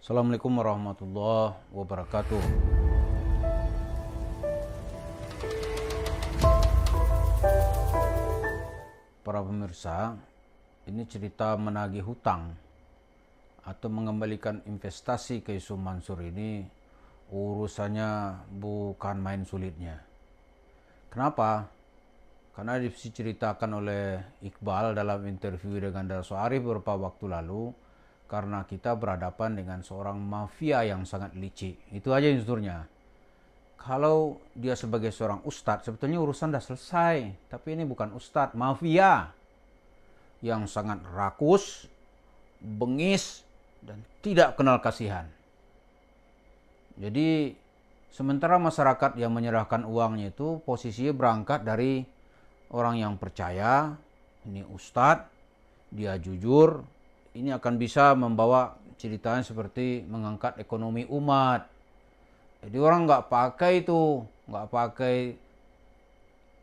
Assalamualaikum warahmatullahi wabarakatuh. Para pemirsa, ini cerita menagih hutang atau mengembalikan investasi ke Yusuf Mansur ini urusannya bukan main sulitnya. Kenapa? Karena diceritakan oleh Iqbal dalam interview dengan Darso Arif beberapa waktu lalu, karena kita berhadapan dengan seorang mafia yang sangat licik. Itu aja unsurnya. Kalau dia sebagai seorang ustadz, sebetulnya urusan sudah selesai. Tapi ini bukan ustadz, mafia yang sangat rakus, bengis, dan tidak kenal kasihan. Jadi, sementara masyarakat yang menyerahkan uangnya itu posisinya berangkat dari orang yang percaya, ini ustadz, dia jujur, ini akan bisa membawa ceritanya seperti mengangkat ekonomi umat. Jadi orang nggak pakai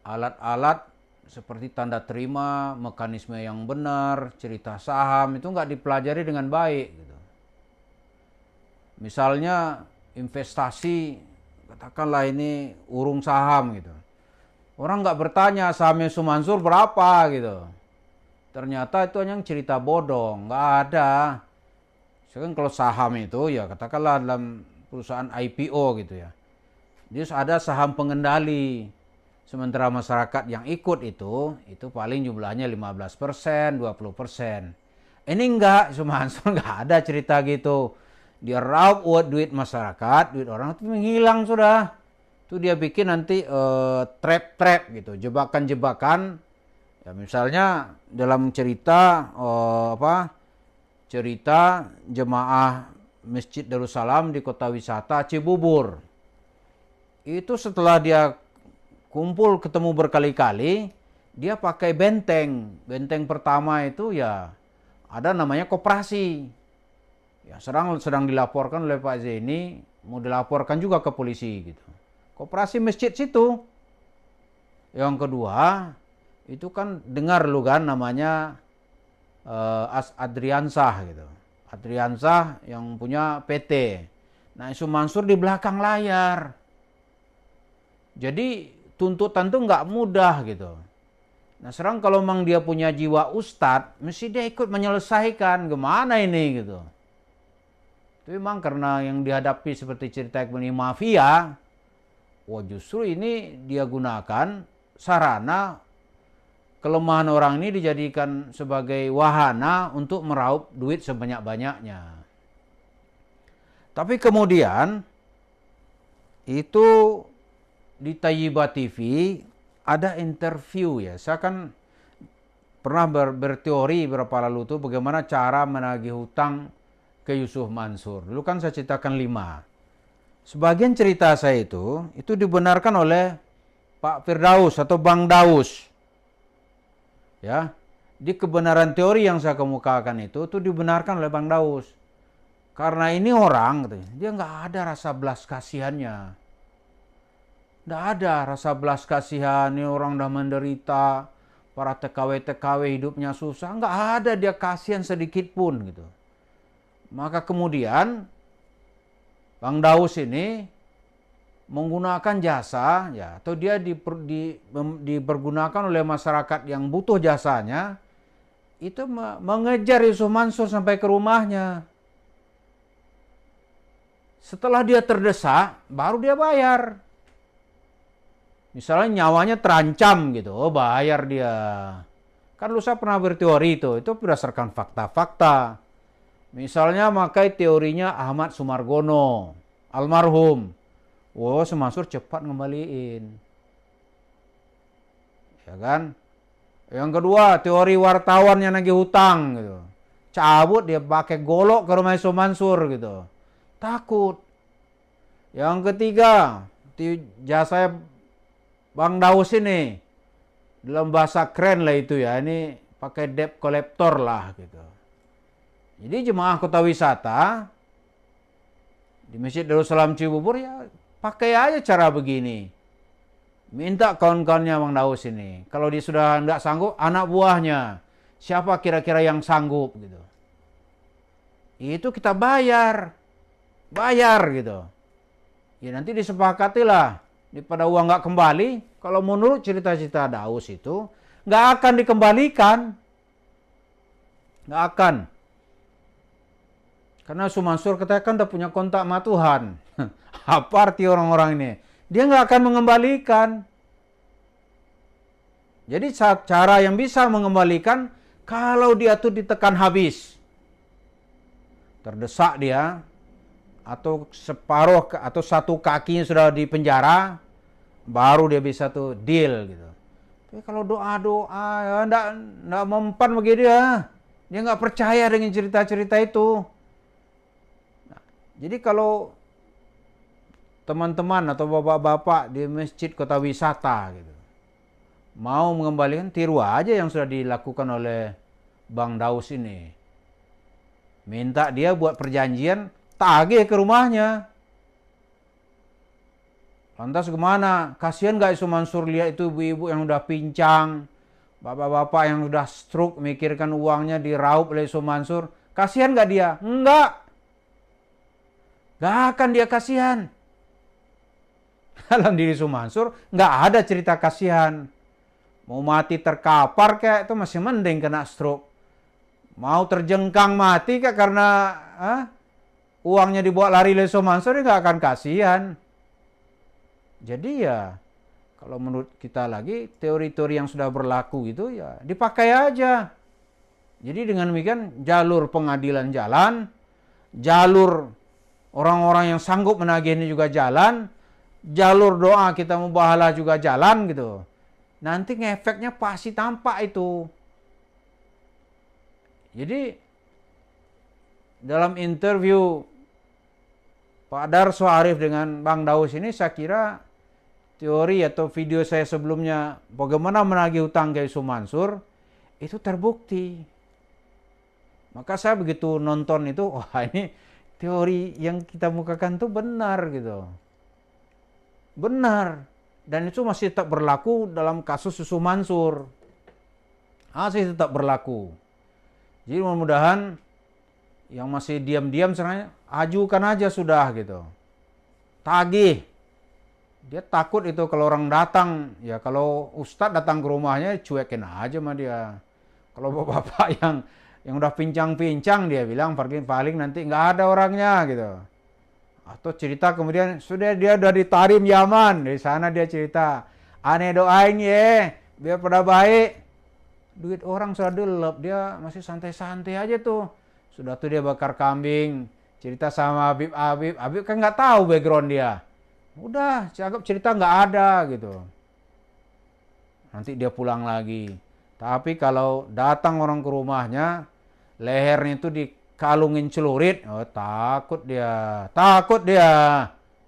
alat-alat seperti tanda terima, mekanisme yang benar, cerita saham itu nggak dipelajari dengan baik. Gitu. Misalnya investasi, katakanlah ini urung saham gitu. Orang nggak bertanya sahamnya Yusuf Mansur berapa gitu. Ternyata itu hanya cerita bodong, nggak ada. Sekarang kalau saham itu ya katakanlah dalam perusahaan IPO gitu ya. Dia ada saham pengendali. Sementara masyarakat yang ikut itu paling jumlahnya 15%, 20%. Ini enggak, Yusuf Mansur nggak ada cerita gitu. Dia raup duit masyarakat, duit orang itu menghilang sudah. Itu dia bikin nanti trap-trap gitu, jebakan-jebakan. Ya, misalnya dalam cerita cerita jemaah Masjid Darussalam di kota wisata Cibubur. Itu setelah dia kumpul ketemu berkali-kali, dia pakai benteng. Benteng pertama itu ya ada namanya koperasi. Ya, sedang dilaporkan oleh Pak Zaini, mau dilaporkan juga ke polisi gitu. Koperasi masjid situ. Yang kedua, itu kan dengar lu kan namanya Adriansah gitu. Adriansah yang punya PT. Nah, Yusuf Mansur di belakang layar. Jadi tuntutan tuh nggak mudah gitu. Nah, sekarang kalau memang dia punya jiwa ustadz, mesti dia ikut menyelesaikan. Gimana ini gitu. Tapi memang karena yang dihadapi seperti cerita ini mafia, justru ini dia gunakan sarana kelemahan orang ini dijadikan sebagai wahana untuk meraup duit sebanyak-banyaknya. Tapi kemudian itu di Thayyibah TV ada interview ya. Saya kan pernah berteori beberapa lalu tuh bagaimana cara menagih hutang ke Yusuf Mansur. Dulu kan saya ceritakan 5. Sebagian cerita saya itu dibenarkan oleh Pak Firdaus atau Bang Daus. Ya, di kebenaran teori yang saya kemukakan itu dibenarkan oleh Bang Daus. Karena ini orang, dia nggak ada rasa belas kasihannya. Nggak ada rasa belas kasihan, ini orang udah menderita, para TKW-TKW hidupnya susah, nggak ada dia kasihan sedikit pun gitu. Maka kemudian Bang Daus ini menggunakan jasa ya, atau dia dipergunakan oleh masyarakat yang butuh jasanya, itu mengejar Yusuf Mansur sampai ke rumahnya. Setelah dia terdesak, baru dia bayar. Misalnya nyawanya terancam gitu, bayar dia. Kan lu saya pernah berteori itu berdasarkan fakta-fakta. Misalnya makai teorinya Ahmad Sumargono, almarhum. Yusuf Mansur cepat ngembaliin. Ya kan? Yang kedua, teori wartawan yang nagih hutang gitu. Cabut dia pakai golok ke rumah Yusuf Mansur gitu. Takut. Yang ketiga, jasa Bang Daus ini dalam bahasa keren lah itu ya, ini pakai debt collector lah gitu. Jadi jemaah kota wisata di Masjid Darussalam Cibubur ya pakai aja cara begini. Minta kawan-kawannya Bang Daus ini. Kalau dia sudah nggak sanggup, anak buahnya. Siapa kira-kira yang sanggup gitu. Itu kita bayar. bayar gitu. Ya nanti disepakatilah, daripada uang nggak kembali, kalau menurut cerita-cerita Daus itu, nggak akan dikembalikan. Nggak akan. Karena Sumansur katanya kan udah punya kontak sama Tuhan. Apa arti orang-orang ini? Dia nggak akan mengembalikan. Jadi cara yang bisa mengembalikan, kalau dia tuh ditekan habis. Terdesak dia, atau separuh atau satu kakinya sudah di penjara, baru dia bisa tuh deal gitu. Tapi kalau doa-doa ya enggak mempan begitu ya. Dia nggak percaya dengan cerita-cerita itu. Nah, jadi kalau teman-teman atau bapak-bapak di masjid kota wisata gitu mau mengembalikan, tiru aja yang sudah dilakukan oleh Bang Daus ini. Minta dia buat perjanjian, tagih ke rumahnya. Lantas gimana? Kasihan gak Sumansur lihat itu ibu-ibu yang udah pincang, bapak-bapak yang udah stroke, mikirkan uangnya diraup oleh Sumansur. Kasihan gak dia? Enggak. Gak akan dia kasihan. Dalam diri Sumansur gak ada cerita kasihan. Mau mati terkapar kayak itu masih mending kena stroke. Mau terjengkang mati kayak karena uangnya dibawa lari oleh Sumansur, dia gak akan kasihan. Jadi ya, kalau menurut kita lagi, teori-teori yang sudah berlaku itu ya dipakai aja. Jadi dengan demikian jalur pengadilan jalan, jalur orang-orang yang sanggup menagih ini juga jalan, jalur doa kita mubahalah juga jalan gitu. Nanti ngefeknya pasti tampak itu. Jadi dalam interview Pak Darso Arif dengan Bang Daus ini, saya kira teori atau video saya sebelumnya bagaimana menagih hutang ke Sumansur itu terbukti. Maka saya begitu nonton itu, wah ini teori yang kita mukakan tuh benar gitu. Benar. Dan itu masih tetap berlaku dalam kasus Sumansur. Masih tetap berlaku. Jadi mudah-mudahan yang masih diam-diam sebenarnya ajukan aja sudah gitu. Tagih. Dia takut itu kalau orang datang, ya kalau ustadz datang ke rumahnya cuekin aja sama dia. Kalau bapak-bapak yang udah pincang-pincang, dia bilang paling nanti nggak ada orangnya gitu. Atau cerita kemudian dia udah di Tarim Yaman, dari sana dia cerita, aneh doain ya biar pada baik. Duit orang sudah delep, dia masih santai-santai aja tuh. Sudah tuh dia bakar kambing, cerita sama Habib kan nggak tahu background dia. Udah, cakap cerita nggak ada gitu. Nanti dia pulang lagi. Tapi kalau datang orang ke rumahnya, lehernya itu dikalungin celurit, oh takut dia.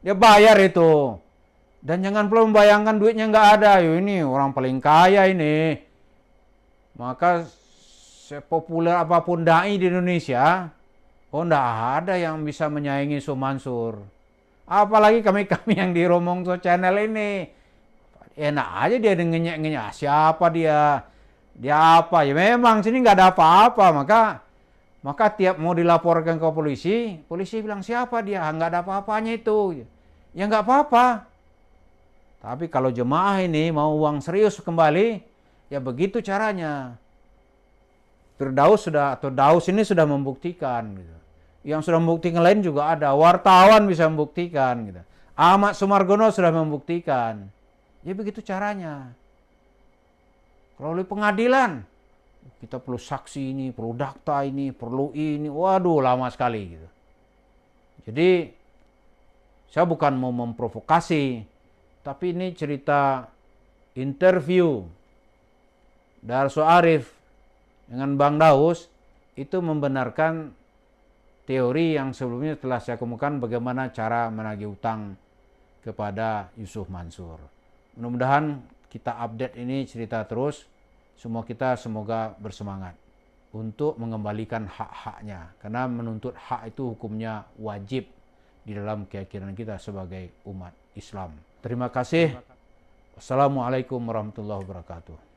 Dia bayar itu. Dan jangan perlu membayangkan duitnya nggak ada. Yo, ini orang paling kaya ini. Maka sepopuler apapun dai di Indonesia, oh nggak ada yang bisa menyaingi Sumansur. Apalagi kami yang di Romongso Channel ini. Enak aja dia ngenyek-ngenyek. Siapa dia? Dia apa? Ya memang sini nggak ada apa-apa. Maka tiap mau dilaporkan ke polisi bilang siapa dia? Nggak ada apa-apanya itu. Ya nggak apa-apa. Tapi kalau jemaah ini mau uang serius kembali, ya begitu caranya. Daus ini sudah membuktikan gitu. Yang sudah membuktikan lain juga ada. Wartawan bisa membuktikan gitu. Ahmad Sumargono sudah membuktikan. Ya begitu caranya. Kalau oleh pengadilan, kita perlu saksi ini, perlu dakta ini, perlu ini. Waduh, lama sekali gitu. Jadi saya bukan mau memprovokasi, tapi ini cerita interview Darso Arif dengan Bang Daus itu membenarkan teori yang sebelumnya telah saya kemukakan bagaimana cara menagih utang kepada Yusuf Mansur. Mudah-mudahan kita update ini cerita terus. Semua kita semoga bersemangat untuk mengembalikan hak-haknya. Karena menuntut hak itu hukumnya wajib di dalam keyakinan kita sebagai umat Islam. Terima kasih. Wassalamualaikum warahmatullahi wabarakatuh.